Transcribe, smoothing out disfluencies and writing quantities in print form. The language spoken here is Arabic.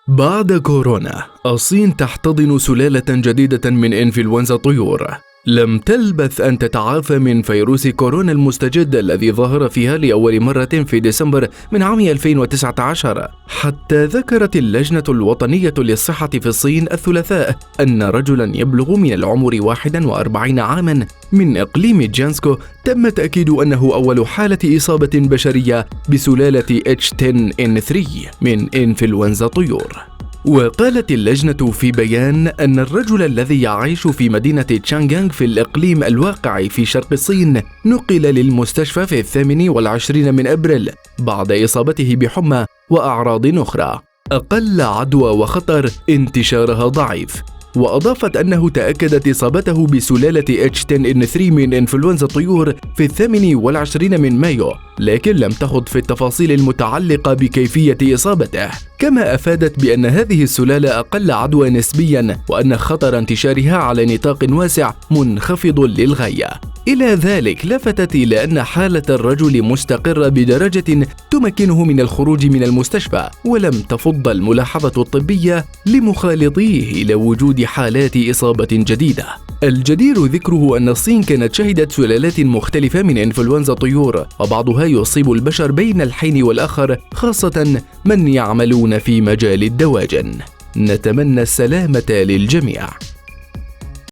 بعد كورونا، الصين تحتضن سلالة جديدة من إنفلونزا الطيور. لم تلبث أن تتعافى من فيروس كورونا المستجد الذي ظهر فيها لأول مرة في ديسمبر من عام 2019، حتى ذكرت اللجنة الوطنية للصحة في الصين الثلاثاء أن رجلا يبلغ من العمر 41 عاما من إقليم جانسكو تم تأكيد أنه أول حالة إصابة بشرية بسلالة H10N3 من إنفلونزا الطيور. وقالت اللجنة في بيان أن الرجل الذي يعيش في مدينة تشانغانغ في الإقليم الواقع في شرق الصين نقل للمستشفى في 28 من أبريل بعد إصابته بحمى وأعراض أخرى أقل عدوى وخطر انتشارها ضعيف. وأضافت أنه تأكدت إصابته بسلالة H10N3 من إنفلونزا الطيور في 28 من مايو، لكن لم تخض في التفاصيل المتعلقة بكيفية إصابته. كما أفادت بأن هذه السلالة أقل عدوى نسبيا، وأن خطر انتشارها على نطاق واسع منخفض للغاية. إلى ذلك لفتت إلى أن حالة الرجل مستقرة بدرجة تمكنه من الخروج من المستشفى، ولم تفض الملاحظة الطبية لمخالطيه إلى وجود حالات إصابة جديدة. الجدير ذكره أن الصين كانت شهدت سلالات مختلفة من إنفلونزا الطيور، وبعضها يصيب البشر بين الحين والآخر، خاصة من يعملون في مجال الدواجن. نتمنى السلامة للجميع.